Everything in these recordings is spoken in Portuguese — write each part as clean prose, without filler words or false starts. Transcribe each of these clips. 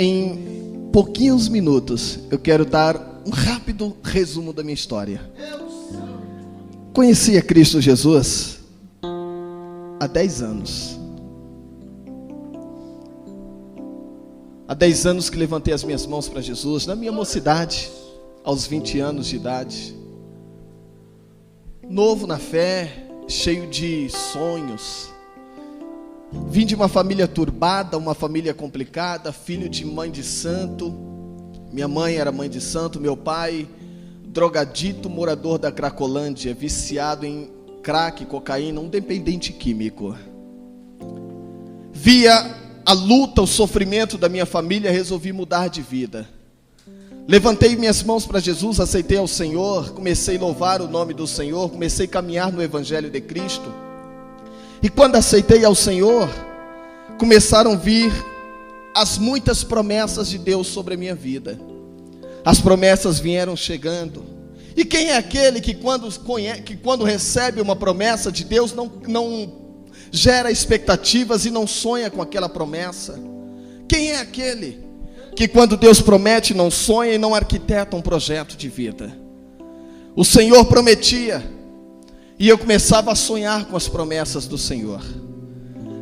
em pouquinhos minutos, eu quero dar um rápido resumo da minha história. Conheci a Cristo Jesus há 10 anos. Há 10 anos que levantei as minhas mãos para Jesus, na minha mocidade, aos 20 anos de idade. Novo na fé, cheio de sonhos. Vim de uma família turbada, uma família complicada, filho de mãe de santo. Minha mãe era mãe de santo, meu pai, drogadito, morador da Cracolândia, viciado em crack, cocaína, um dependente químico. Via a luta, o sofrimento da minha família, resolvi mudar de vida. Levantei minhas mãos para Jesus, aceitei ao Senhor, comecei a louvar o nome do Senhor, comecei a caminhar no Evangelho de Cristo. E quando aceitei ao Senhor, começaram a vir as muitas promessas de Deus sobre a minha vida. As promessas vieram chegando. E quem é aquele que quando recebe uma promessa de Deus não gera expectativas e não sonha com aquela promessa? Quem é aquele que quando Deus promete não sonha e não arquiteta um projeto de vida? O Senhor prometia e eu começava a sonhar com as promessas do Senhor.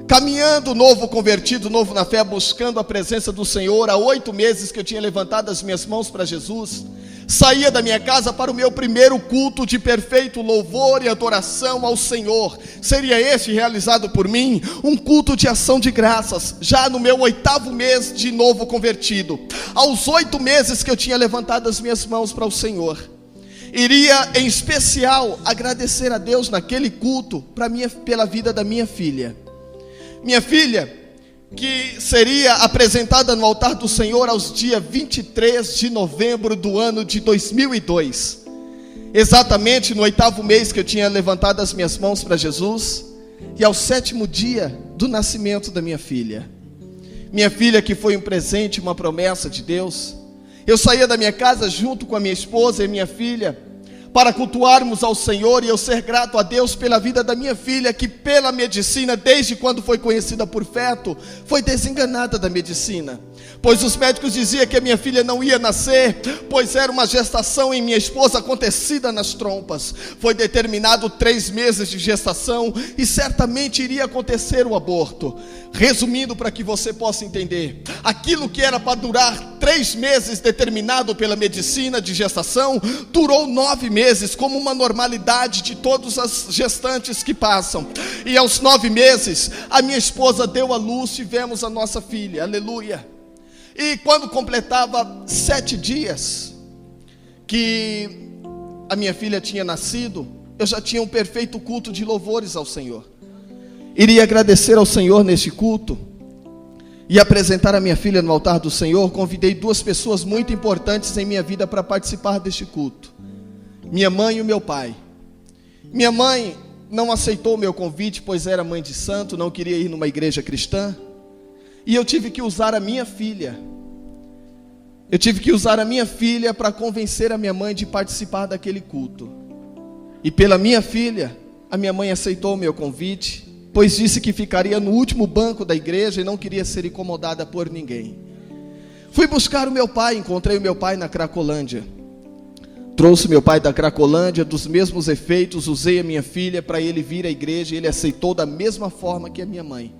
Caminhando, novo convertido, novo na fé, buscando a presença do Senhor. Há 8 meses que eu tinha levantado as minhas mãos para Jesus. Saía da minha casa para o meu primeiro culto de perfeito louvor e adoração ao Senhor. Seria esse realizado por mim, um culto de ação de graças, já no meu 8º mês de novo convertido. Aos 8 meses que eu tinha levantado as minhas mãos para o Senhor. Iria em especial agradecer a Deus naquele culto pela vida da minha filha. Minha filha, que seria apresentada no altar do Senhor aos dias 23 de novembro do ano de 2002. Exatamente no 8º mês que eu tinha levantado as minhas mãos para Jesus. E ao 7º dia do nascimento da minha filha. Minha filha que foi um presente, uma promessa de Deus. Eu saía da minha casa junto com a minha esposa e minha filha para cultuarmos ao Senhor e eu ser grato a Deus pela vida da minha filha, que pela medicina, desde quando foi conhecida por feto, foi desenganada da medicina. Pois os médicos diziam que a minha filha não ia nascer, pois era uma gestação em minha esposa acontecida nas trompas. Foi determinado 3 meses de gestação e certamente iria acontecer o aborto. Resumindo para que você possa entender, aquilo que era para durar 3 meses determinado pela medicina de gestação, durou 9 meses, como uma normalidade de todas as gestantes que passam. E aos 9 meses, a minha esposa deu à luz, tivemos a nossa filha, aleluia. E quando completava 7 dias que a minha filha tinha nascido, eu já tinha um perfeito culto de louvores ao Senhor. Iria agradecer ao Senhor neste culto e apresentar a minha filha no altar do Senhor. Convidei 2 pessoas muito importantes em minha vida para participar deste culto. Minha mãe e o meu pai. Minha mãe não aceitou o meu convite, pois era mãe de santo, não queria ir numa igreja cristã. E eu tive que usar a minha filha. Eu tive que usar a minha filha para convencer a minha mãe de participar daquele culto. E pela minha filha, a minha mãe aceitou o meu convite, pois disse que ficaria no último banco da igreja e não queria ser incomodada por ninguém. Fui buscar o meu pai, encontrei o meu pai na Cracolândia. Trouxe meu pai da Cracolândia, dos mesmos efeitos, usei a minha filha para ele vir à igreja e ele aceitou da mesma forma que a minha mãe.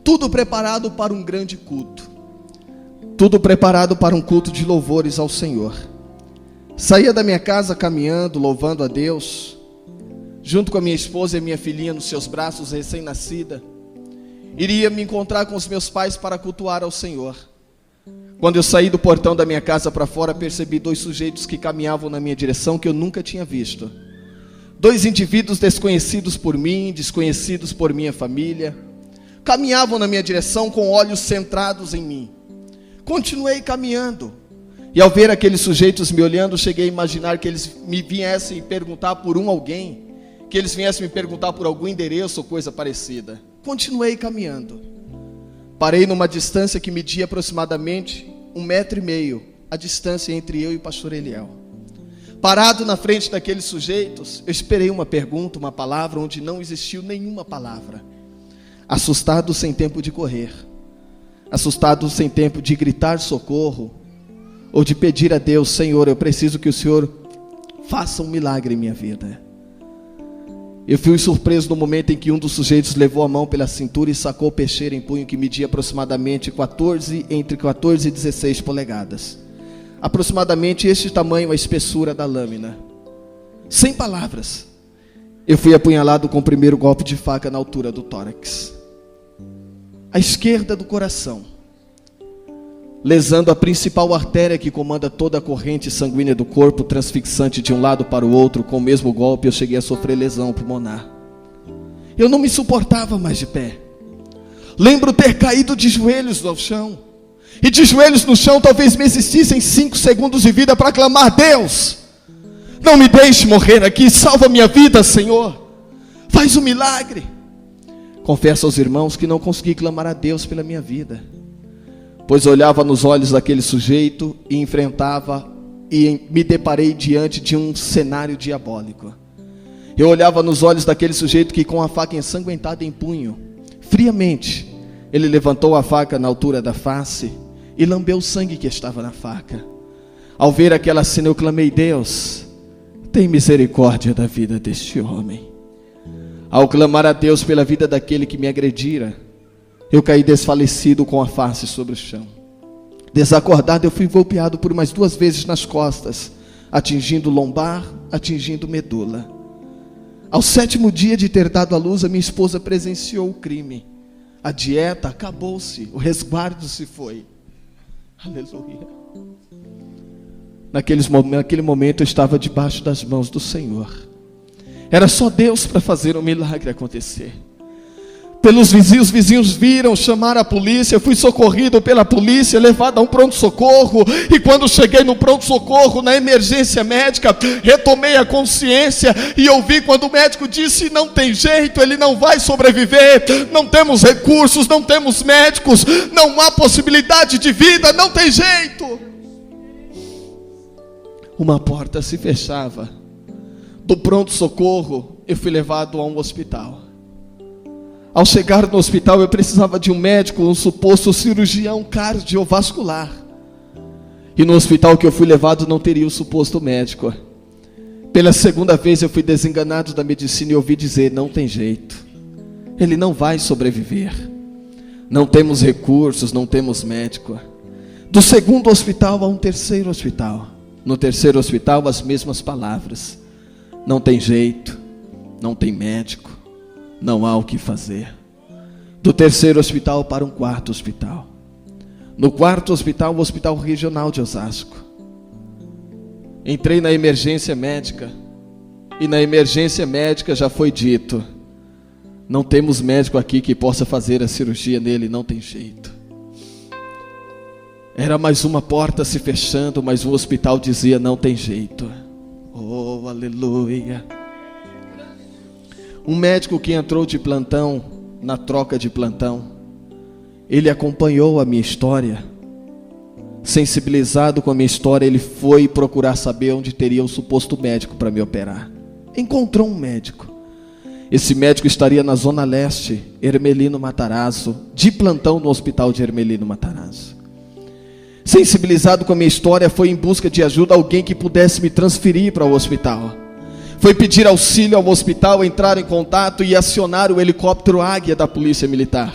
Tudo preparado para um grande culto. Tudo preparado para um culto de louvores ao Senhor. Saía da minha casa caminhando, louvando a Deus, junto com a minha esposa e a minha filhinha nos seus braços, recém-nascida. Iria me encontrar com os meus pais para cultuar ao Senhor. Quando eu saí do portão da minha casa para fora, percebi 2 sujeitos que caminhavam na minha direção que eu nunca tinha visto. 2 indivíduos desconhecidos por mim, desconhecidos por minha família. Caminhavam na minha direção com olhos centrados em mim. Continuei caminhando. E ao ver aqueles sujeitos me olhando, cheguei a imaginar que eles me viessem perguntar por alguém. Que eles viessem me perguntar por algum endereço ou coisa parecida. Continuei caminhando. Parei numa distância que media aproximadamente 1,5 metro. A distância entre eu e o pastor Eliel. Parado na frente daqueles sujeitos, eu esperei uma pergunta, uma palavra, onde não existiu nenhuma palavra. Assustado, sem tempo de correr. assustado sem tempo de gritar socorro, ou de pedir a Deus: Senhor, eu preciso que o Senhor faça um milagre em minha vida. Eu fui surpreso no momento em que um dos sujeitos levou a mão pela cintura e sacou o peixeiro em punho que media aproximadamente entre 14 e 16 polegadas. Aproximadamente este tamanho, a espessura da lâmina. Sem palavras, eu fui apunhalado com o primeiro golpe de faca na altura do tórax, à esquerda do coração, lesando a principal artéria que comanda toda a corrente sanguínea do corpo, transfixante de um lado para o outro. Com o mesmo golpe eu cheguei a sofrer lesão pulmonar. Eu não me suportava mais de pé. Lembro ter caído de joelhos no chão, e de joelhos no chão talvez me existissem 5 segundos de vida para clamar: Deus, não me deixe morrer aqui, salva minha vida, Senhor, faz um milagre. Confesso aos irmãos que não consegui clamar a Deus pela minha vida, pois olhava nos olhos daquele sujeito e enfrentava, e me deparei diante de um cenário diabólico. Eu olhava nos olhos daquele sujeito que, com a faca ensanguentada em punho, friamente, ele levantou a faca na altura da face e lambeu o sangue que estava na faca. Ao ver aquela cena eu clamei: Deus, tem misericórdia da vida deste homem. Ao clamar a Deus pela vida daquele que me agredira, eu caí desfalecido com a face sobre o chão. Desacordado, eu fui golpeado por mais 2 vezes nas costas, atingindo lombar, atingindo medula. Ao 7º dia de ter dado à luz, a minha esposa presenciou o crime. A dieta acabou-se, o resguardo se foi. Aleluia. Naquele momento eu estava debaixo das mãos do Senhor. Era só Deus para fazer um milagre acontecer. Pelos vizinhos, os vizinhos viram, chamaram a polícia. Eu fui socorrido pela polícia, levado a um pronto-socorro. E quando cheguei no pronto-socorro, na emergência médica, retomei a consciência e ouvi quando o médico disse: não tem jeito, ele não vai sobreviver, não temos recursos, não temos médicos, não há possibilidade de vida, não tem jeito. Uma porta se fechava. Do pronto-socorro, eu fui levado a um hospital. Ao chegar no hospital, eu precisava de um médico, um suposto cirurgião cardiovascular. E no hospital que eu fui levado não teria o suposto médico. Pela 2ª vez eu fui desenganado da medicina e ouvi dizer: não tem jeito, ele não vai sobreviver, não temos recursos, não temos médico. Do 2º hospital a um 3º hospital. No 3º hospital as mesmas palavras: não tem jeito, não tem médico, não há o que fazer. Do 3º hospital para um 4º hospital. No 4º hospital, o Hospital Regional de Osasco. Entrei na emergência médica, e na emergência médica já foi dito: não temos médico aqui que possa fazer a cirurgia nele, não tem jeito. Era mais uma porta se fechando, mas o hospital dizia: não tem jeito. Oh, aleluia. Um médico que entrou de plantão, na troca de plantão, ele acompanhou a minha história. Sensibilizado com a minha história, ele foi procurar saber onde teria o suposto médico para me operar. Encontrou um médico. Esse médico estaria na Zona Leste, Hermelino Matarazzo, de plantão no hospital de Hermelino Matarazzo. Sensibilizado com a minha história, foi em busca de ajuda, alguém que pudesse me transferir para o hospital. Foi pedir auxílio ao hospital, entrar em contato e acionar o helicóptero Águia da Polícia Militar.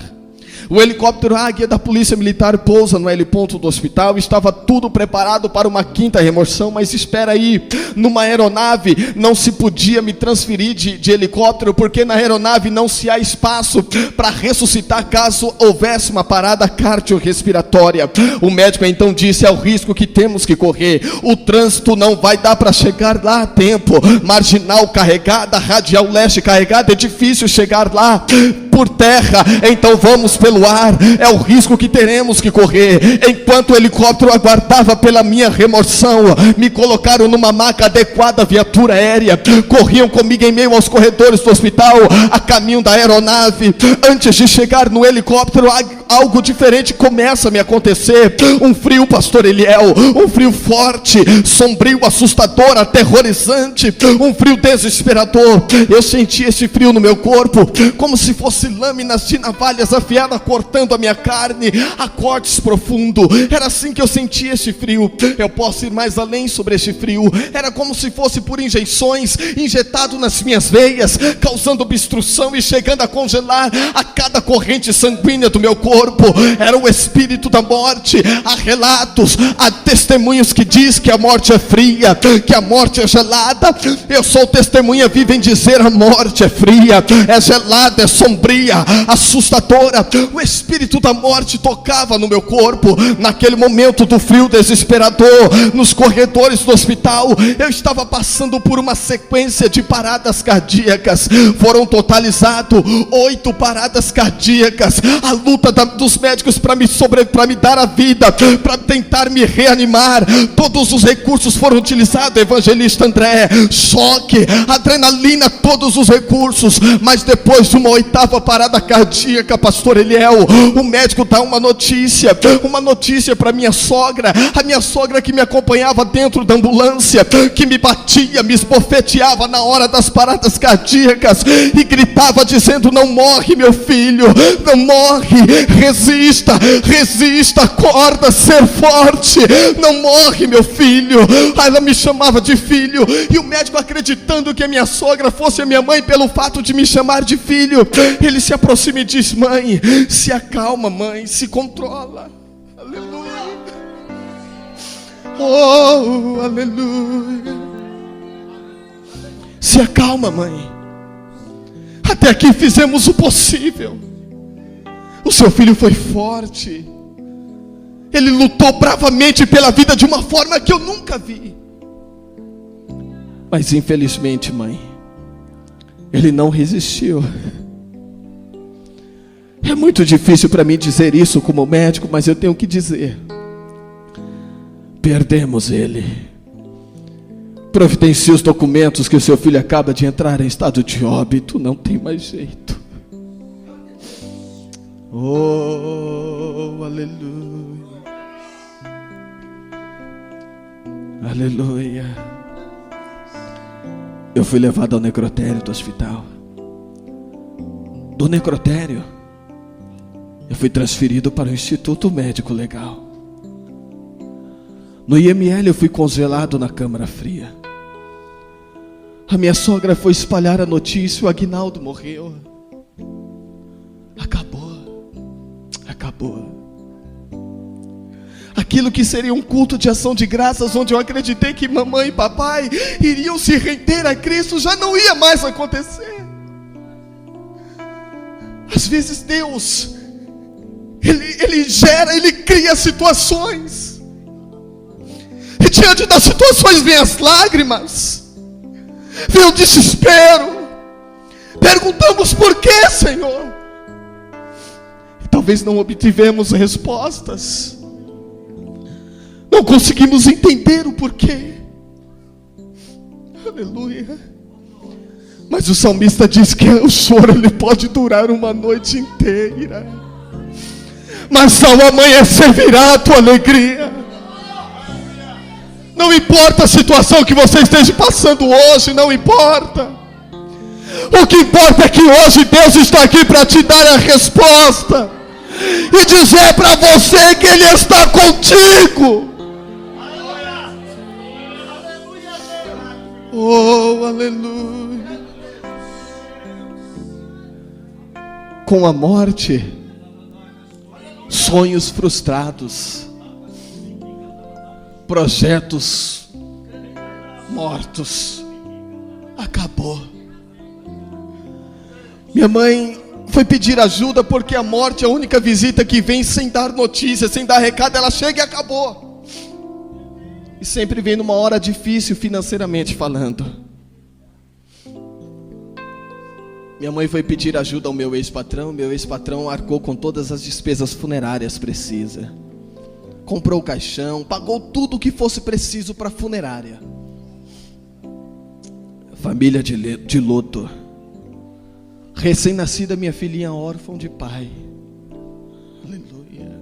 O helicóptero Águia da Polícia Militar pousa no heliponto do hospital. Estava tudo preparado para uma 5ª remoção, mas espera aí, numa aeronave não se podia me transferir de helicóptero, porque na aeronave não se há espaço para ressuscitar caso houvesse uma parada cardiorrespiratória. O médico então disse: é o risco que temos que correr, o trânsito não vai dar para chegar lá a tempo, marginal carregada, radial leste carregada, é difícil chegar lá por terra, então vamos pelo ar, é o risco que teremos que correr. Enquanto o helicóptero aguardava pela minha remoção, me colocaram numa maca adequada, viatura aérea, corriam comigo em meio aos corredores do hospital, a caminho da aeronave. Antes de chegar no helicóptero, algo diferente começa a me acontecer. Um frio, pastor Eliel, um frio forte, sombrio, assustador, aterrorizante, um frio desesperador. Eu senti esse frio no meu corpo, como se fosse fosse lâminas de navalhas afiadas cortando a minha carne a cortes profundo. Era assim que eu sentia este frio. Eu posso ir mais além sobre este frio. Era como se fosse por injeções injetado nas minhas veias, causando obstrução e chegando a congelar a cada corrente sanguínea do meu corpo. Era o espírito da morte. Há relatos, há testemunhos que diz que a morte é fria, que a morte é gelada. Eu sou testemunha viva em dizer: a morte é fria, é gelada, é sombria, assustadora. O espírito da morte tocava no meu corpo. Naquele momento do frio desesperador, nos corredores do hospital, eu estava passando por uma sequência de paradas cardíacas. Foram totalizadas 8 paradas cardíacas. A luta dos médicos para me dar a vida, para tentar me reanimar. Todos os recursos foram utilizados, evangelista André. Choque, adrenalina, todos os recursos. Mas depois de uma 8ª parada cardíaca, pastor Eliel, o médico dá uma notícia para minha sogra. A minha sogra que me acompanhava dentro da ambulância, que me batia, me esbofeteava na hora das paradas cardíacas e gritava dizendo: não morre, meu filho, não morre, resista, acorda, ser forte, não morre, meu filho. Ela me chamava de filho, e o médico, acreditando que a minha sogra fosse a minha mãe pelo fato de me chamar de filho, ele se aproxima e diz: mãe, se acalma, mãe, se controla. Aleluia. Oh, aleluia. Se acalma, mãe. Até aqui fizemos o possível. O seu filho foi forte. Ele lutou bravamente pela vida de uma forma que eu nunca vi. Mas infelizmente, mãe, ele não resistiu. É muito difícil para mim dizer isso como médico, mas eu tenho que dizer: perdemos ele. Providencie os documentos que o seu filho acaba de entrar em estado de óbito. Não tem mais jeito. Oh, aleluia. Aleluia. Eu fui levado ao necrotério do hospital. Do necrotério, eu fui transferido para o Instituto Médico Legal. No IML eu fui congelado na câmara fria. A minha sogra foi espalhar a notícia: o Aguinaldo morreu. Acabou. Aquilo que seria um culto de ação de graças, onde eu acreditei que mamãe e papai iriam se render a Cristo, já não ia mais acontecer. Às vezes Deus, Ele cria situações, e diante das situações vem as lágrimas, vem o desespero. Perguntamos: por que, Senhor? E talvez não obtivemos respostas, não conseguimos entender o porquê. Aleluia. Mas o salmista diz que o choro ele pode durar uma noite inteira, mas ao amanhecer virá a tua alegria. Não importa a situação que você esteja passando hoje, não importa. O que importa é que hoje Deus está aqui para te dar a resposta e dizer para você que Ele está contigo. Oh, aleluia. Com a morte, sonhos frustrados, projetos mortos, acabou. Minha mãe foi pedir ajuda porque a morte é a única visita que vem sem dar notícia, sem dar recado. Ela chega e acabou. E sempre vem numa hora difícil financeiramente falando. Minha mãe foi pedir ajuda ao meu ex-patrão. Meu ex-patrão arcou com todas as despesas funerárias precisas. Comprou o caixão, pagou tudo o que fosse preciso para a funerária. Família de luto. Recém-nascida minha filhinha órfã de pai. Aleluia.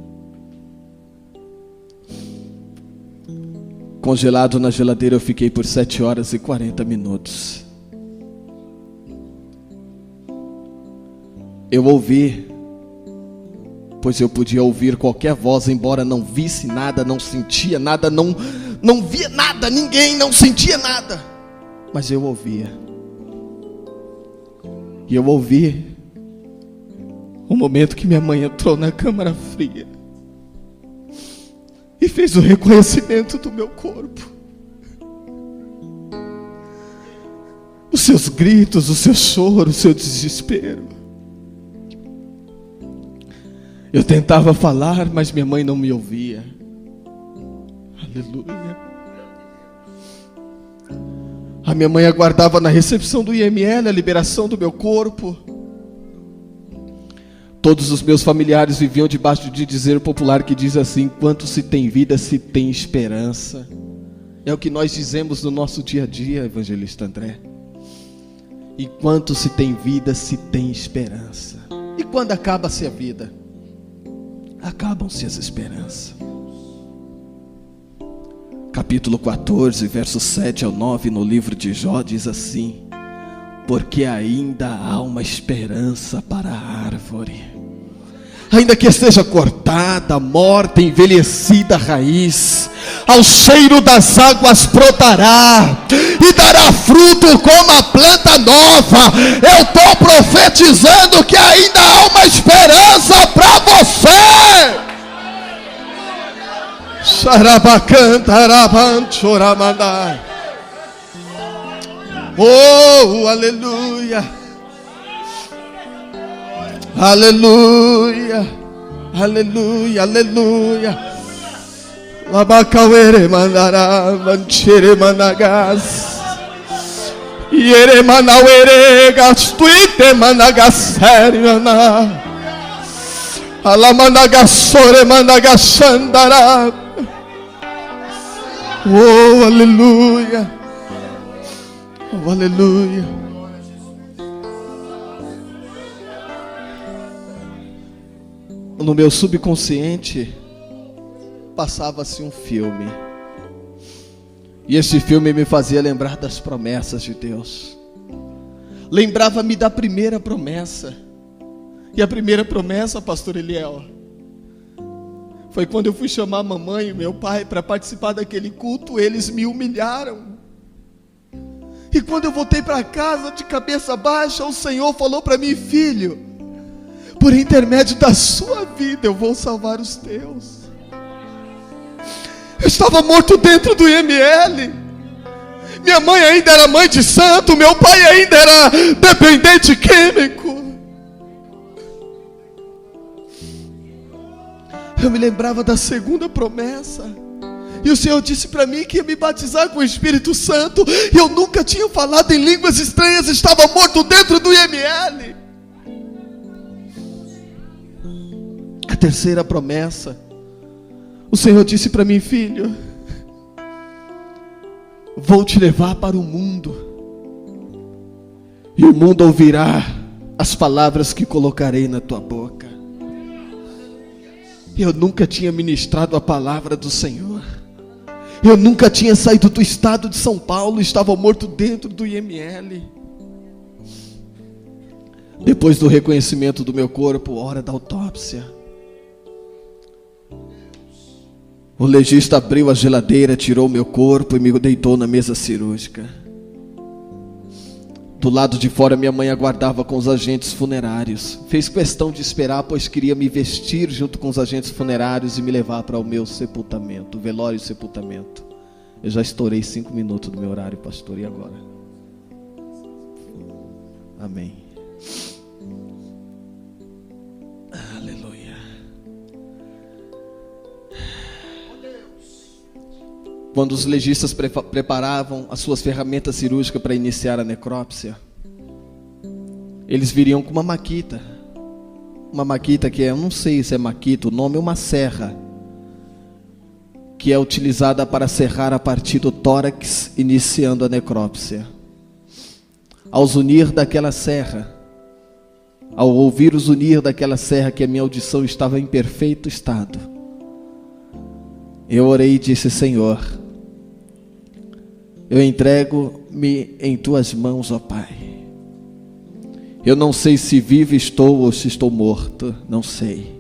Congelado na geladeira eu fiquei por 7 horas e 40 minutos. Eu ouvi, pois eu podia ouvir qualquer voz, embora não visse nada, não sentia nada, não via nada, ninguém, não sentia nada, mas eu ouvia. E eu ouvi o momento que minha mãe entrou na câmara fria e fez o reconhecimento do meu corpo. Os seus gritos, o seu choro, o seu desespero. Eu tentava falar, mas minha mãe não me ouvia. Aleluia. A minha mãe aguardava na recepção do IML a liberação do meu corpo. Todos os meus familiares viviam debaixo de dizer popular que diz assim: enquanto se tem vida, se tem esperança. É o que nós dizemos no nosso dia a dia, evangelista André. Enquanto se tem vida, se tem esperança. E quando acaba-se a vida, acabam-se as esperanças. Capítulo 14, versos 7 ao 9 no livro de Jó diz assim: porque ainda há uma esperança para a árvore, ainda que esteja cortada, morta, envelhecida a raiz, ao cheiro das águas brotará e dará fruto como a planta nova. Eu estou profetizando que ainda há uma esperança para você. Oh, aleluia, aleluia, aleluia, aleluia. Labacauere mandará, manchere managas, iere manauere gastuite managaseriana, alamanagasore managasandara. Oh, aleluia, oh, aleluia. No meu subconsciente passava-se um filme, e esse filme me fazia lembrar das promessas de Deus. Lembrava-me da primeira promessa. E a primeira promessa, pastor Eliel, foi quando eu fui chamar a mamãe e meu pai para participar daquele culto. Eles me humilharam, e quando eu voltei para casa de cabeça baixa, o Senhor falou para mim: filho, por intermédio da sua vida eu vou salvar os teus. Eu estava morto dentro do IML. Minha mãe ainda era mãe de santo, meu pai ainda era dependente químico. Eu me lembrava da segunda promessa, e o Senhor disse para mim que ia me batizar com o Espírito Santo. E eu nunca tinha falado em línguas estranhas, estava morto dentro do IML. A terceira promessa, o Senhor disse para mim: filho, vou te levar para o mundo, e o mundo ouvirá as palavras que colocarei na tua boca. Eu nunca tinha ministrado a palavra do Senhor. Eu nunca tinha saído do estado de São Paulo. Estava morto dentro do IML. Depois do reconhecimento do meu corpo, hora da autópsia, o legista abriu a geladeira, tirou o meu corpo e me deitou na mesa cirúrgica. Do lado de fora, minha mãe aguardava com os agentes funerários. Fez questão de esperar, pois queria me vestir junto com os agentes funerários e me levar para o meu sepultamento, o velório e sepultamento. Eu já estourei 5 minutos do meu horário, pastor, e agora? Amém. Aleluia. Quando os legistas preparavam as suas ferramentas cirúrgicas para iniciar a necrópsia, eles viriam com uma maquita. Uma maquita que eu não sei se é maquita, o nome é uma serra, que é utilizada para serrar a partir do tórax, iniciando a necrópsia. Ao zunir daquela serra, ao ouvir o zunir daquela serra, que a minha audição estava em perfeito estado, eu orei e disse: Senhor, eu entrego-me em tuas mãos, ó Pai. Eu não sei se vivo estou ou se estou morto, não sei.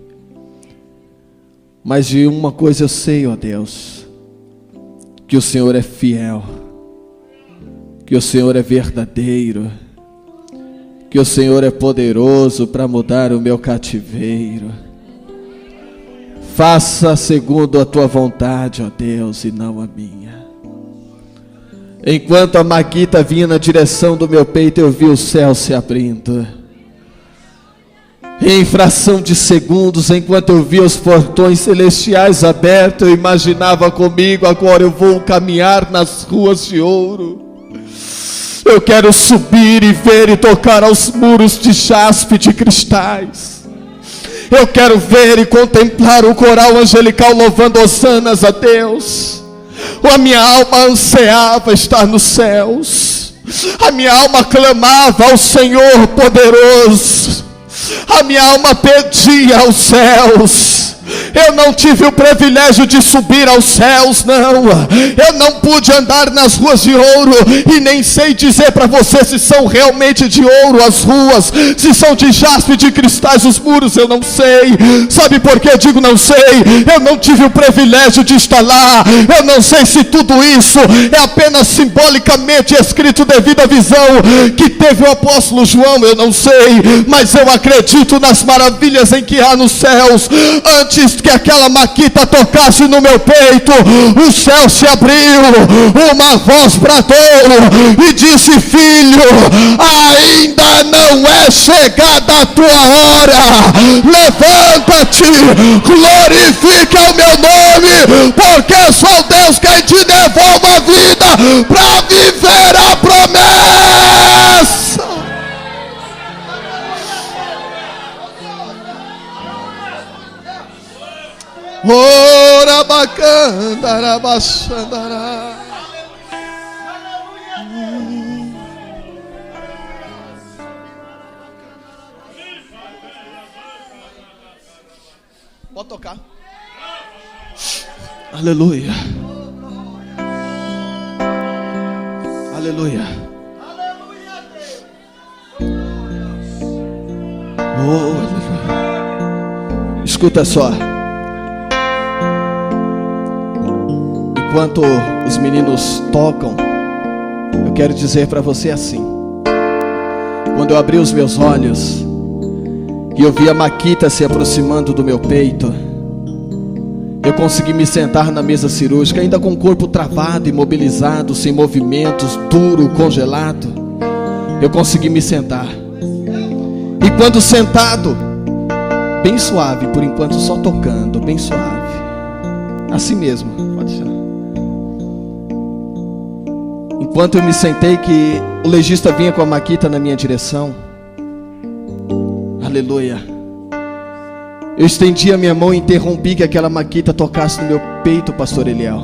Mas de uma coisa eu sei, ó Deus, que o Senhor é fiel, que o Senhor é verdadeiro, que o Senhor é poderoso para mudar o meu cativeiro. Faça segundo a tua vontade, ó Deus, e não a minha. Enquanto a Maquita vinha na direção do meu peito, eu vi o céu se abrindo. Em fração de segundos, enquanto eu via os portões celestiais abertos, eu imaginava comigo: agora eu vou caminhar nas ruas de ouro. Eu quero subir e ver e tocar aos muros de jaspe, de cristais. Eu quero ver e contemplar o coral angelical louvando hosanas a Deus. A minha alma ansiava estar nos céus. A minha alma clamava ao Senhor poderoso. A minha alma pedia aos céus. Eu não tive o privilégio de subir aos céus, não. Eu não pude andar nas ruas de ouro. E nem sei dizer para você se são realmente de ouro as ruas, se são de jaspe, de cristais os muros. Eu não sei. Sabe por que eu digo não sei? Eu não tive o privilégio de estar lá. Eu não sei se tudo isso é apenas simbolicamente escrito devido à visão que teve o apóstolo João. Eu não sei, mas eu acredito nas maravilhas em que há nos céus. Antes que aquela Maquita tocasse no meu peito, o céu se abriu, uma voz bradou e disse: filho, ainda não é chegada a tua hora. Levanta-te, glorifica o meu nome, porque sou Deus quem te devolve a vida para viver a promessa. Ora bacana, arabaxandará. Pode tocar. Aleluia. Aleluia. Oh, aleluia. Escuta só. Enquanto os meninos tocam, eu quero dizer para você assim: quando eu abri os meus olhos e eu vi a Maquita se aproximando do meu peito, eu consegui me sentar na mesa cirúrgica, ainda com o corpo travado, imobilizado, sem movimentos, duro, congelado. Eu consegui me sentar. E quando sentado, bem suave, por enquanto só tocando, bem suave, assim mesmo, pode deixar. Enquanto eu me sentei, que o legista vinha com a Maquita na minha direção, aleluia, eu estendi a minha mão e interrompi que aquela Maquita tocasse no meu peito, pastor Eliel.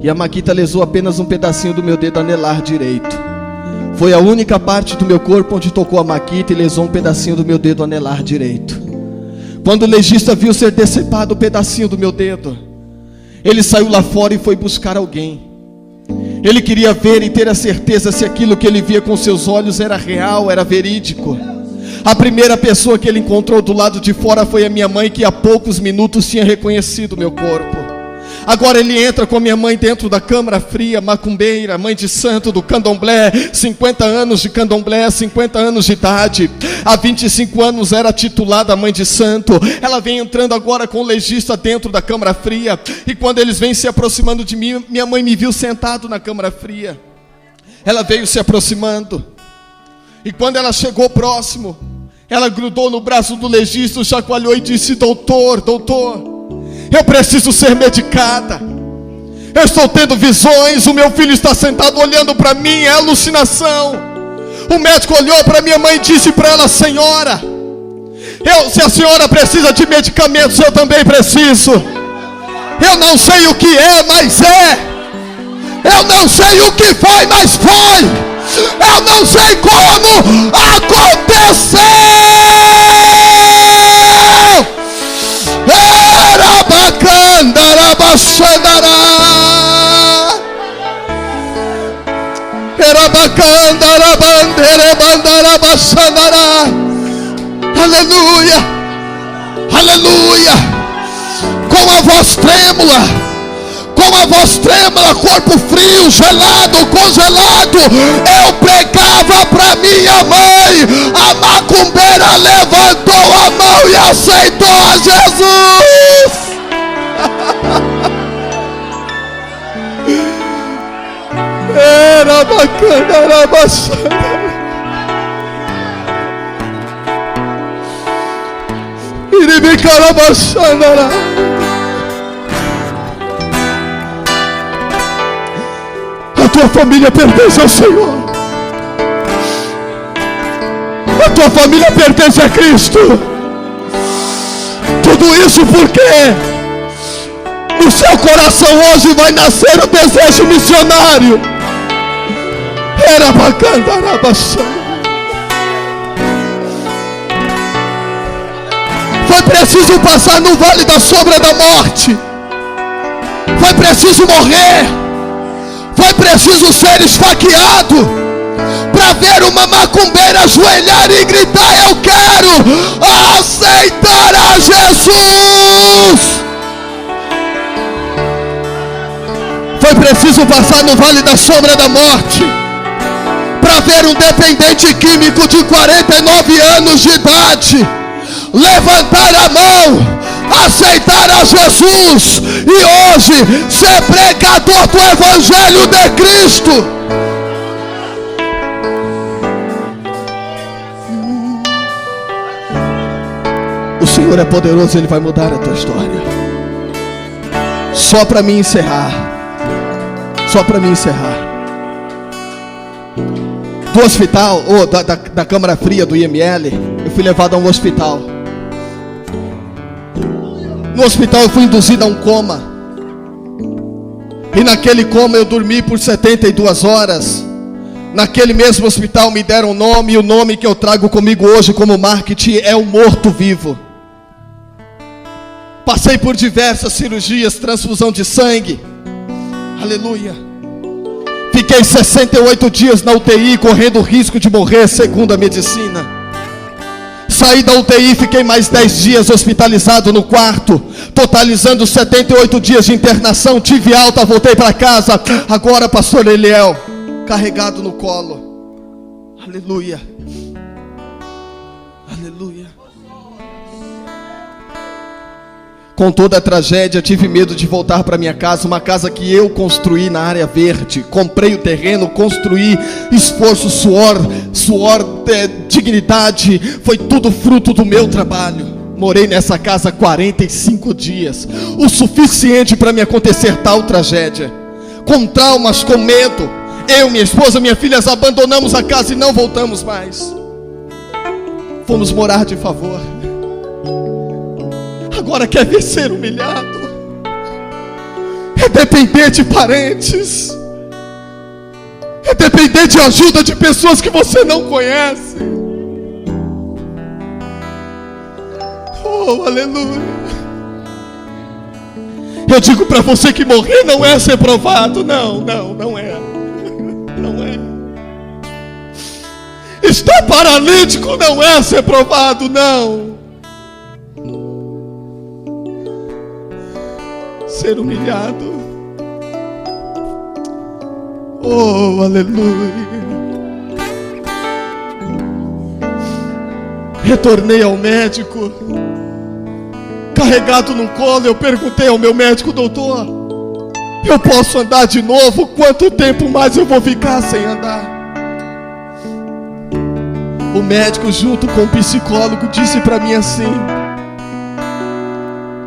E a Maquita lesou apenas um pedacinho do meu dedo anelar direito. Foi a única parte do meu corpo onde tocou a Maquita e lesou um pedacinho do meu dedo anelar direito. Quando o legista viu ser decepado o pedacinho do meu dedo, ele saiu lá fora e foi buscar alguém. Ele queria ver e ter a certeza se aquilo que ele via com seus olhos era real, era verídico. A primeira pessoa que ele encontrou do lado de fora foi a minha mãe, que há poucos minutos tinha reconhecido o meu corpo. Agora ele entra com a minha mãe dentro da câmara fria, macumbeira, mãe de santo do candomblé, 50 anos de candomblé, 50 anos de idade. Há 25 anos era titulada mãe de santo. Ela vem entrando agora com o legista dentro da câmara fria. E quando eles vêm se aproximando de mim, minha mãe me viu sentado na câmara fria. Ela veio se aproximando. E quando ela chegou próximo, ela grudou no braço do legista, chacoalhou e disse: doutor, eu preciso ser medicada. Eu estou tendo visões, o meu filho está sentado olhando para mim, é alucinação. O médico olhou para minha mãe e disse para ela: senhora, se a senhora precisa de medicamentos, eu também preciso. Eu não sei o que é, mas é. Eu não sei o que foi, mas foi. Eu não sei como aconteceu. Era bacana, era baixandará. Era bacana, era bandeira. Aleluia, aleluia. Com a voz trêmula, corpo frio, gelado, congelado, eu pregava para minha mãe. A macumbeira levantou a mão e aceitou a Jesus. Era bacana, era bacana. A tua família pertence ao Senhor. A tua família pertence a Cristo. Tudo isso porque no seu coração hoje vai nascer o desejo missionário. Era bacana, era bacana. Foi preciso passar no vale da sombra da morte. Foi preciso morrer. Foi preciso ser esfaqueado para ver uma macumbeira ajoelhar e gritar: eu quero aceitar a Jesus. Foi preciso passar no vale da sombra da morte para ver um dependente químico de 49 anos de idade levantar a mão, aceitar a Jesus e hoje ser pregador do Evangelho de Cristo. O Senhor é poderoso, Ele vai mudar a tua história. Só para mim encerrar, do hospital, ou da câmara fria do IML, eu fui levado a um hospital. No hospital eu fui induzido a um coma. E naquele coma eu dormi por 72 horas. Naquele mesmo hospital me deram um nome, e o nome que eu trago comigo hoje como marketing é o morto-vivo. Passei por diversas cirurgias, transfusão de sangue. Aleluia. Fiquei 68 dias na UTI, correndo o risco de morrer, segundo a medicina. Saí da UTI, fiquei mais 10 dias hospitalizado no quarto, totalizando 78 dias de internação. Tive alta, voltei para casa. Agora, pastor Eliel, carregado no colo. Aleluia. Aleluia. Com toda a tragédia, tive medo de voltar para minha casa, uma casa que eu construí na área verde. Comprei o terreno, construí, esforço, suor, dignidade, foi tudo fruto do meu trabalho. Morei nessa casa 45 dias, o suficiente para me acontecer tal tragédia. Com traumas, com medo, eu, minha esposa, minha filha, abandonamos a casa e não voltamos mais. Fomos morar de favor. Agora quer ver ser humilhado, é depender de parentes, é depender de ajuda de pessoas que você não conhece. Oh, aleluia. Eu digo para você que morrer não é ser provado. Não é. Não é. Estar paralítico não é ser provado, não. Ser humilhado. Oh, aleluia. Retornei ao médico, carregado no colo. Eu perguntei ao meu médico: doutor, eu posso andar de novo? Quanto tempo mais eu vou ficar sem andar? O médico, junto com o psicólogo, disse para mim assim: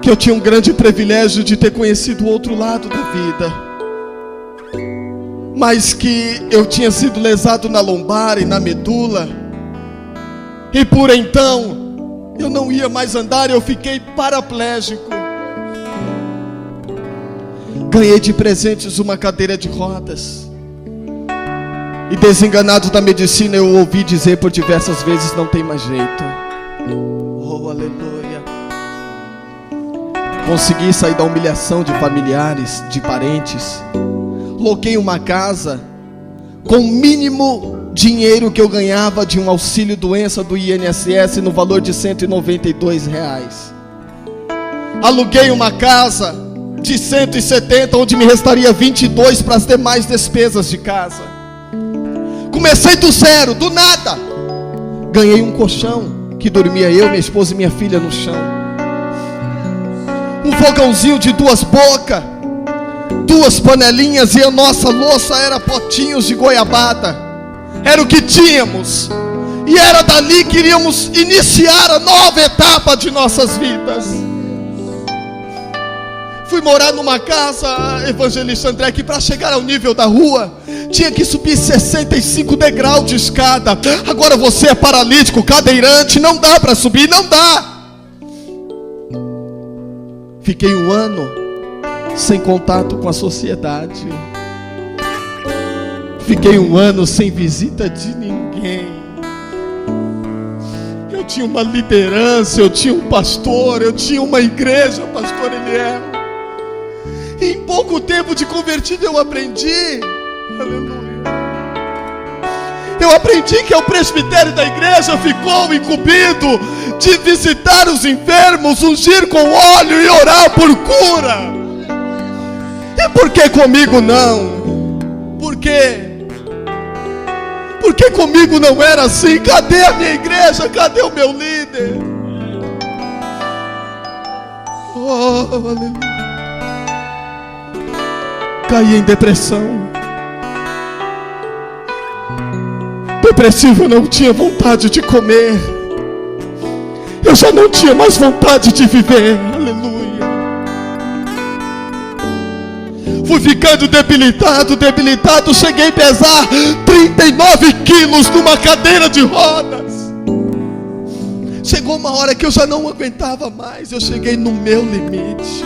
que eu tinha um grande privilégio de ter conhecido o outro lado da vida, mas que eu tinha sido lesado na lombar e na medula, e por então eu não ia mais andar. Eu fiquei paraplégico. Ganhei de presentes uma cadeira de rodas, e desenganado da medicina, eu ouvi dizer por diversas vezes: não tem mais jeito. Oh, aleluia. Consegui sair da humilhação de familiares, de parentes. Loquei uma casa com o mínimo dinheiro que eu ganhava de um auxílio doença do INSS no valor de R$192. Aluguei uma casa de 170, onde me restaria 22 para as demais despesas de casa. Comecei do zero, do nada. Ganhei um colchão que dormia eu, minha esposa e minha filha no chão. Um fogãozinho de 2 bocas, 2 panelinhas, e a nossa louça era potinhos de goiabada. Era o que tínhamos, e era dali que iríamos iniciar a nova etapa de nossas vidas. Fui morar numa casa, Evangelista André, que para chegar ao nível da rua tinha que subir 65 degraus de escada. Agora você é paralítico, cadeirante, não dá para subir, não dá. Fiquei 1 ano sem contato com a sociedade. Fiquei 1 ano sem visita de ninguém. Eu tinha uma liderança, eu tinha um pastor, eu tinha uma igreja, pastor Eliel. E em pouco tempo de convertido eu aprendi, aleluia, eu aprendi que o presbitério da igreja ficou incumbido de visitar os enfermos, ungir com óleo e orar por cura. E por que comigo não? Por quê? Porque comigo não era assim. Cadê a minha igreja? Cadê o meu líder? Oh, aleluia. Caí em depressão. Depressivo, eu não tinha vontade de comer. Eu já não tinha mais vontade de viver. Aleluia. Fui ficando debilitado. Cheguei a pesar 39 quilos numa cadeira de rodas. Chegou uma hora que eu já não aguentava mais. Eu cheguei no meu limite.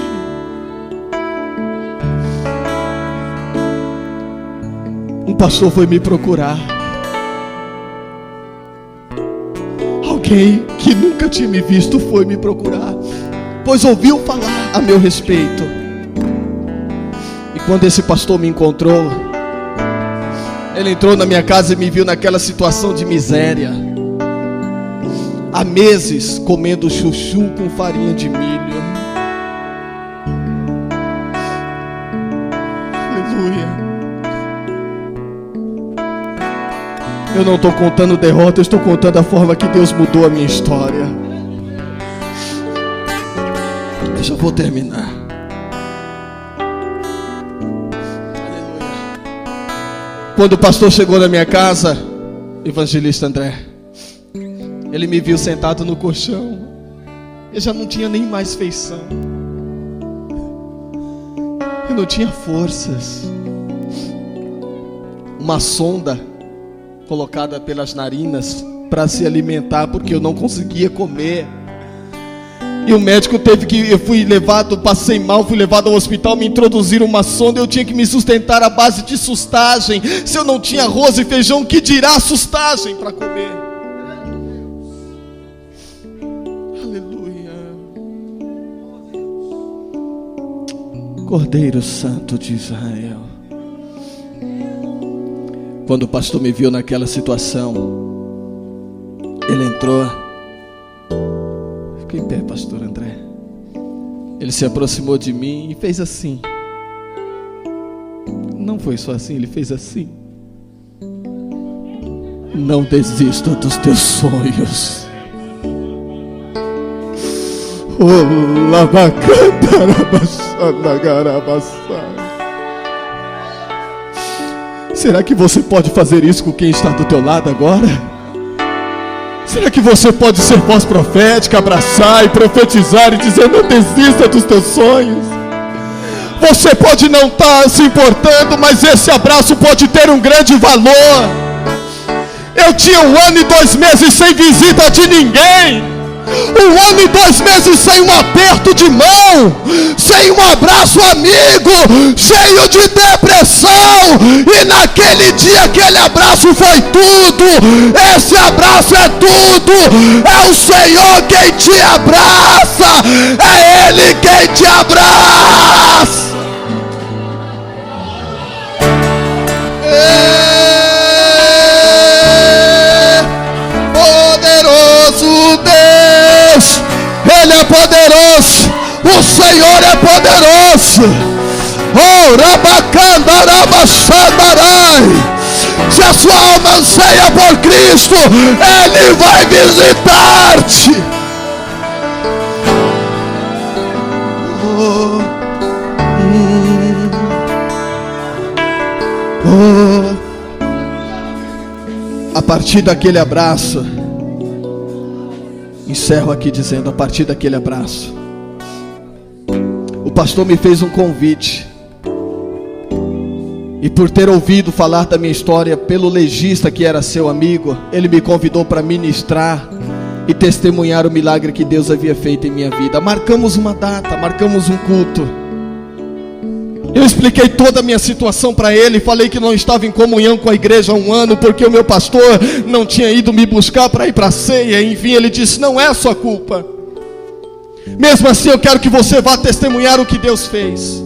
Um pastor foi me procurar. Alguém que nunca tinha me visto foi me procurar, pois ouviu falar a meu respeito. E quando esse pastor me encontrou, ele entrou na minha casa e me viu naquela situação de miséria, há meses comendo chuchu com farinha de milho. Aleluia. Eu não estou contando derrota, eu estou contando a forma que Deus mudou a minha história. Eu já vou terminar. Aleluia. Quando o pastor chegou na minha casa, Evangelista André, ele me viu sentado no colchão. Eu já não tinha nem mais feição. Eu não tinha forças. Uma sonda colocada pelas narinas para se alimentar, porque eu não conseguia comer. E o médico teve que, eu fui levado, passei mal, fui levado ao hospital, me introduziram uma sonda, eu tinha que me sustentar à base de sustagem. Se eu não tinha arroz e feijão, que dirá sustagem para comer? Aleluia. Cordeiro Santo de Israel. Quando o pastor me viu naquela situação, ele entrou. Fica em pé, pastor André. Ele se aproximou de mim e fez assim. Não foi só assim, ele fez assim. Não desista dos teus sonhos. Oh, lavacantarabaçanagarabassa. Será que você pode fazer isso com quem está do teu lado agora? Será que você pode ser voz profética, abraçar e profetizar e dizer: não desista dos teus sonhos? Você pode não estar se importando, mas esse abraço pode ter um grande valor. Eu tinha 1 ano e 2 meses sem visita de ninguém. 1 ano e 2 meses sem um aperto de mão, sem um abraço amigo, cheio de depressão. E naquele dia aquele abraço foi tudo. Esse abraço é tudo. É o Senhor quem te abraça. É Ele quem te abraça. poderoso, o Senhor é poderoso. Oh, Rabacandarabassandarai. Se a sua alma anseia por Cristo, Ele vai visitar-te. A partir daquele abraço, encerro aqui dizendo, a partir daquele abraço, o pastor me fez um convite. E por ter ouvido falar da minha história pelo legista que era seu amigo, ele me convidou para ministrar e testemunhar o milagre que Deus havia feito em minha vida. Marcamos uma data, marcamos um culto. Eu expliquei toda a minha situação para ele, falei que não estava em comunhão com a igreja há um ano, porque o meu pastor não tinha ido me buscar para ir para a ceia. Enfim, ele disse, não é a sua culpa. Mesmo assim, eu quero que você vá testemunhar o que Deus fez.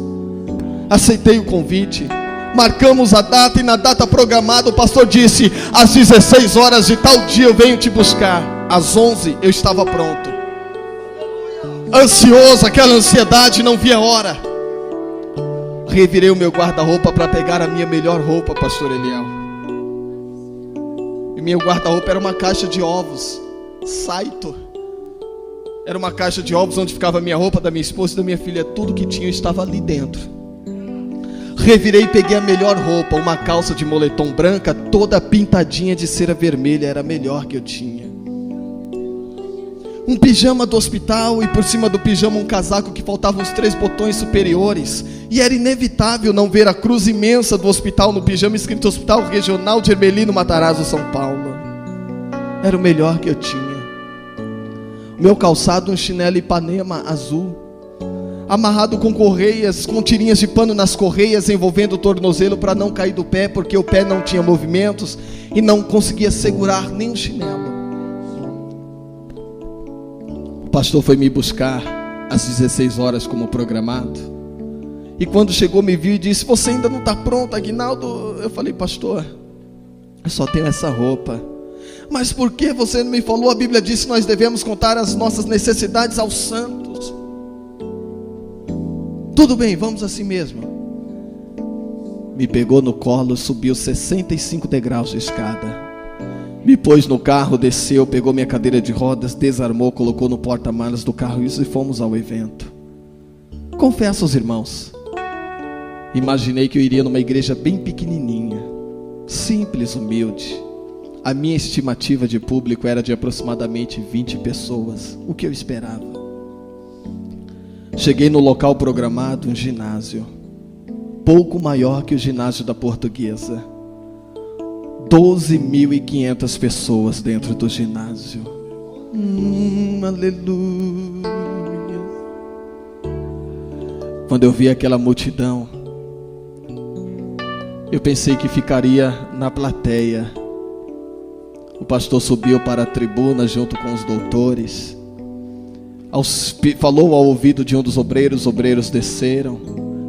Aceitei o convite. Marcamos a data, e na data programada o pastor disse, às 16 horas de tal dia eu venho te buscar. Às 11 eu estava pronto, ansioso, aquela ansiedade, não via a hora. Revirei o meu guarda-roupa para pegar a minha melhor roupa, pastor Eliel. E meu guarda-roupa era uma caixa de ovos, Saito. Era uma caixa de ovos onde ficava a minha roupa, da minha esposa e da minha filha. Tudo que tinha estava ali dentro. Revirei e peguei a melhor roupa, uma calça de moletom branca, toda pintadinha de cera vermelha, era a melhor que eu tinha. Um pijama do hospital, e por cima do pijama um casaco que faltavam os 3 botões superiores. E era inevitável não ver a cruz imensa do hospital no pijama, escrito Hospital Regional de Ermelino, Matarazzo, São Paulo. Era o melhor que eu tinha. O meu calçado, um chinelo Ipanema azul, amarrado com correias, com tirinhas de pano nas correias, envolvendo o tornozelo para não cair do pé, porque o pé não tinha movimentos e não conseguia segurar nem o chinelo. O pastor foi me buscar às 16 horas como programado, e quando chegou me viu e disse, você ainda não está pronto, Aguinaldo? Eu falei, pastor, eu só tenho essa roupa. Mas por que você não me falou? A Bíblia diz que nós devemos contar as nossas necessidades aos santos. Tudo bem, vamos assim mesmo. Me pegou no colo, subiu 65 degraus de escada, me pôs no carro, desceu, pegou minha cadeira de rodas, desarmou, colocou no porta-malas do carro, e fomos ao evento. Confesso aos irmãos, imaginei que eu iria numa igreja bem pequenininha, simples, humilde. A minha estimativa de público era de aproximadamente 20 pessoas, o que eu esperava. Cheguei no local programado, um ginásio, pouco maior que o ginásio da Portuguesa. 12.500 pessoas dentro do ginásio. Aleluia. Quando eu vi aquela multidão, eu pensei que ficaria na plateia. O pastor subiu para a tribuna junto com os doutores. Falou ao ouvido de um dos obreiros, os obreiros desceram,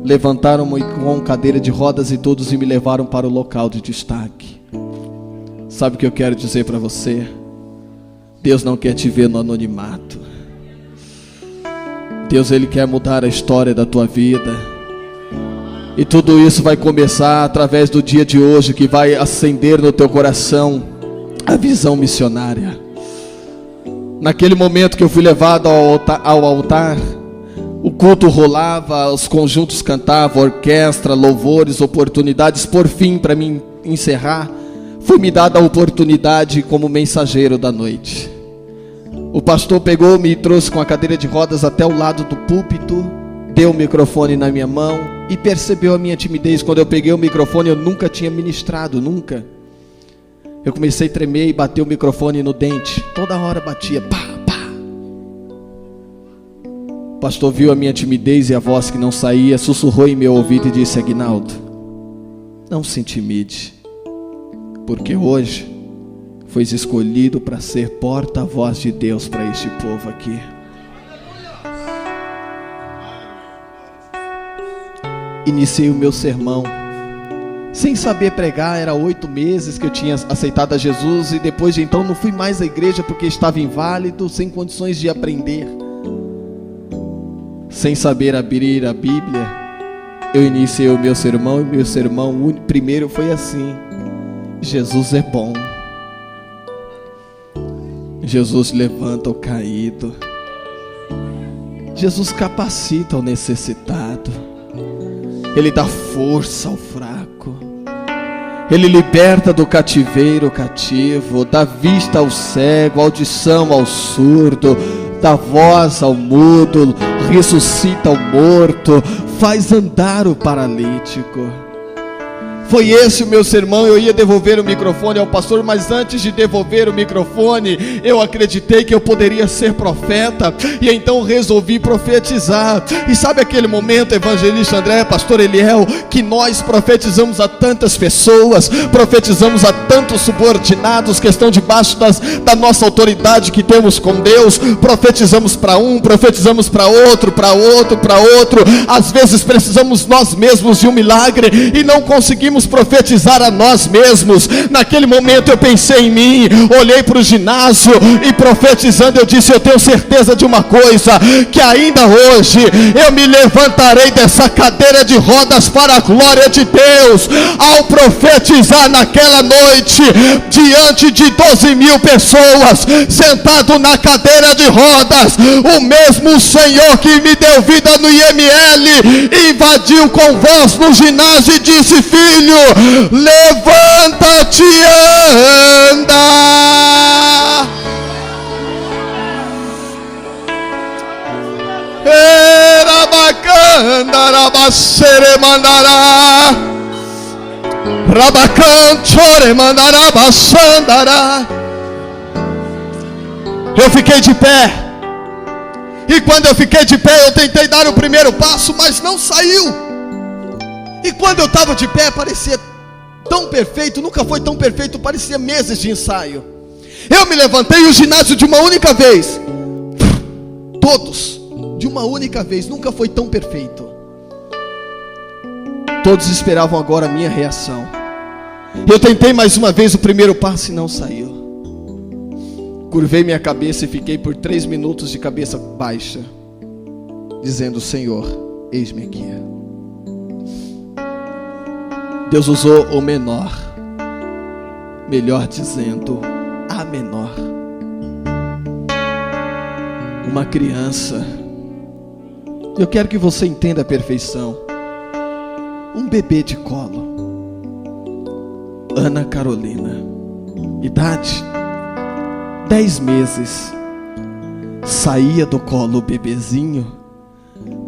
levantaram-me com cadeira de rodas e todos me levaram para o local de destaque. Sabe o que eu quero dizer para você? Deus não quer te ver no anonimato. Deus, Ele quer mudar a história da tua vida. E tudo isso vai começar através do dia de hoje, que vai acender no teu coração a visão missionária. Naquele momento que eu fui levado ao altar, o culto rolava, os conjuntos cantavam, orquestra, louvores, oportunidades. Por fim, para mim encerrar, foi me dada a oportunidade como mensageiro da noite. O pastor pegou-me e trouxe com a cadeira de rodas até o lado do púlpito, deu o microfone na minha mão e percebeu a minha timidez. Quando eu peguei o microfone, eu nunca tinha ministrado, nunca. Eu comecei a tremer e bater o microfone no dente. Toda hora batia, pá, pá. O pastor viu a minha timidez e a voz que não saía, sussurrou em meu ouvido e disse, Aguinaldo, não se intimide, porque hoje foi escolhido para ser porta-voz de Deus para este povo aqui. Iniciei o meu sermão sem saber pregar. Era 8 meses que eu tinha aceitado a Jesus, e depois de então não fui mais à igreja porque estava inválido, sem condições de aprender. sem saber abrir a Bíblia, eu iniciei o meu sermão, e meu sermão primeiro foi assim: Jesus é bom. Jesus levanta o caído. Jesus capacita o necessitado. Ele dá força ao fraco. Ele liberta do cativeiro o cativo, dá vista ao cego, audição ao surdo, dá voz ao mudo, ressuscita o morto, faz andar o paralítico. Foi esse o meu sermão. Eu ia devolver o microfone ao pastor, mas antes de devolver o microfone, eu acreditei que eu poderia ser profeta, e então resolvi profetizar. E sabe aquele momento, evangelista André, pastor Eliel, que nós profetizamos a tantas pessoas, profetizamos a tantos subordinados que estão debaixo da nossa autoridade que temos com Deus, profetizamos para um, profetizamos para outro, para outro, para outro. Às vezes precisamos nós mesmos de um milagre e não conseguimos profetizar a nós mesmos. Naquele momento eu pensei em mim, olhei para o ginásio e profetizando eu disse: eu tenho certeza de uma coisa, que ainda hoje eu me levantarei dessa cadeira de rodas para a glória de Deus. Ao profetizar naquela noite, diante de 12.000 pessoas, sentado na cadeira de rodas, o mesmo Senhor que me deu vida no IML, invadiu com voz no ginásio e disse: filho, levanta-te e anda. Eu fiquei de pé, e quando eu fiquei de pé, eu tentei dar o primeiro passo, mas não saiu. E quando eu estava de pé, parecia tão perfeito, nunca foi tão perfeito, parecia meses de ensaio. Eu me levantei e o ginásio de uma única vez, todos, de uma única vez, nunca foi tão perfeito. Todos esperavam agora a minha reação. Eu tentei mais uma vez o primeiro passo e não saiu. Curvei minha cabeça e fiquei por 3 minutos de cabeça baixa, dizendo: Senhor, eis-me aqui. Deus usou o menor, melhor dizendo, a menor. Uma criança. Eu quero que você entenda a perfeição. Um bebê de colo. Ana Carolina. Idade 10 meses. Saía do colo o bebezinho,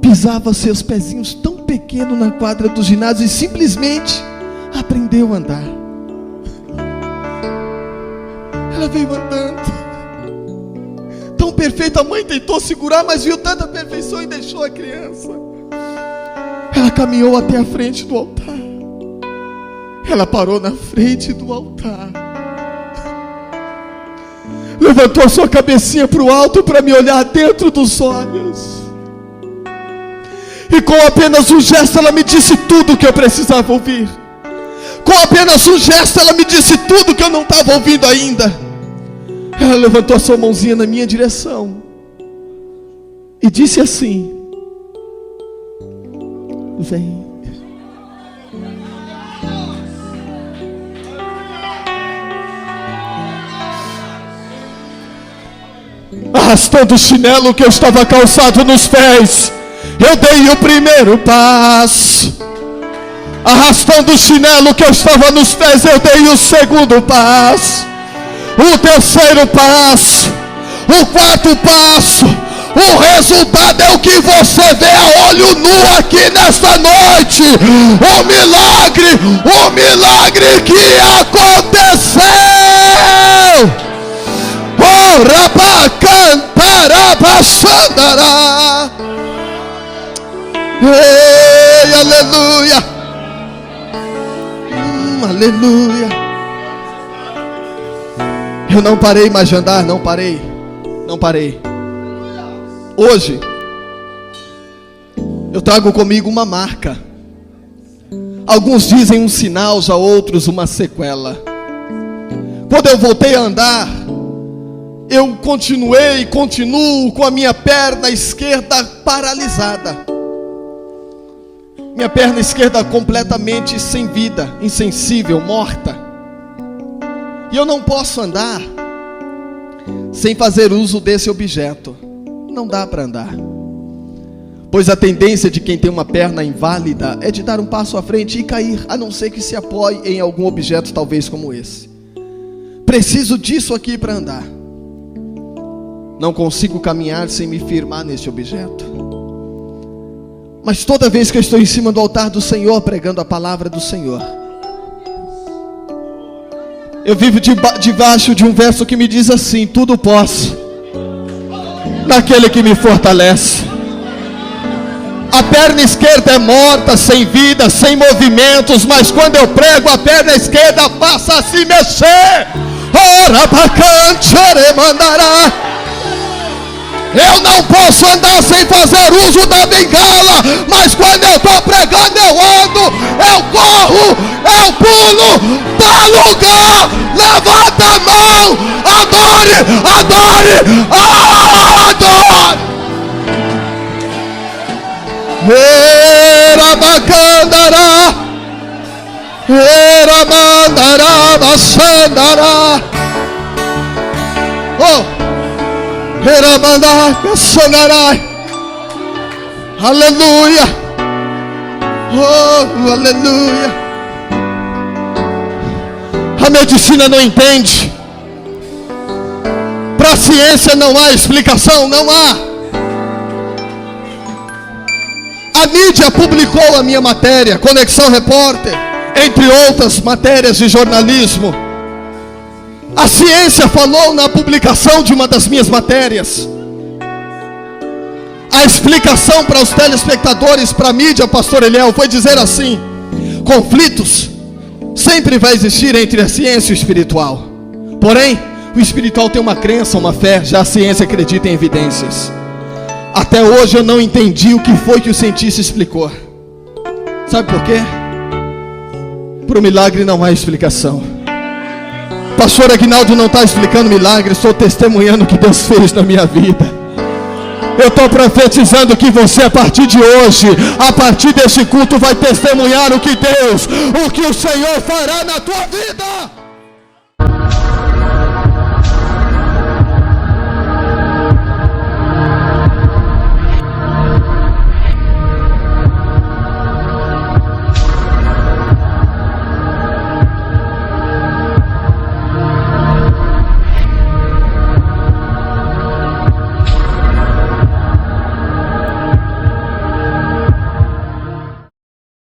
pisava seus pezinhos tão pequenos na quadra do ginásio e simplesmente aprendeu a andar. Ela veio andando tão perfeita. A mãe tentou segurar, mas viu tanta perfeição e deixou a criança. Ela caminhou até a frente do altar. Ela parou na frente do altar, levantou sua cabecinha para o alto para me olhar dentro dos olhos, e com apenas um gesto ela me disse tudo o que eu precisava ouvir. Com apenas um gesto ela me disse tudo que eu não estava ouvindo ainda. Ela levantou a sua mãozinha na minha direção e disse assim: vem. Arrastando o chinelo que eu estava calçado nos pés, eu dei o primeiro passo. Arrastando o chinelo que eu estava nos pés, eu dei o segundo passo, o terceiro passo, o quarto passo. O resultado é o que você vê a olho nu aqui nesta noite. O milagre que aconteceu. Oh, rabacantarabassandará. Ei, aleluia. Aleluia. Eu não parei mais de andar, não parei. Hoje eu trago comigo uma marca. Alguns dizem um sinal, já outros uma sequela. Quando eu voltei a andar, eu continuo com a minha perna esquerda paralisada. Minha perna esquerda completamente sem vida, insensível, morta. E eu não posso andar sem fazer uso desse objeto. Não dá para andar. Pois a tendência de quem tem uma perna inválida é de dar um passo à frente e cair, a não ser que se apoie em algum objeto talvez como esse. Preciso disso aqui para andar. Não consigo caminhar sem me firmar neste objeto. Mas toda vez que eu estou em cima do altar do Senhor, pregando a palavra do Senhor, eu vivo debaixo de um verso que me diz assim: tudo posso naquele que me fortalece. A perna esquerda é morta, sem vida, sem movimentos, mas quando eu prego, a perna esquerda passa a se mexer. Ora bacante, mandará. Eu não posso andar sem fazer uso da bengala, mas quando eu estou pregando, eu ando, eu corro, eu pulo, dá lugar, levanta a mão, adore, adore, adore. Era bacandará, era mandará, baçandará. Oh! Aleluia. Oh, aleluia. A medicina não entende. Para a ciência não há explicação, não há. A mídia publicou a minha matéria, Conexão Repórter, entre outras matérias de jornalismo. A ciência falou na publicação de uma das minhas matérias. A explicação para os telespectadores, para a mídia, pastor Eliel, foi dizer assim: conflitos sempre vai existir entre a ciência e o espiritual. Porém, o espiritual tem uma crença, uma fé, já a ciência acredita em evidências. Até hoje eu não entendi o que foi que o cientista explicou. Sabe por quê? Para o milagre não há explicação. Pastor Aguinaldo não está explicando milagre, estou testemunhando o que Deus fez na minha vida. Eu estou profetizando que você, a partir de hoje, a partir desse culto, vai testemunhar o que o Senhor fará na tua vida.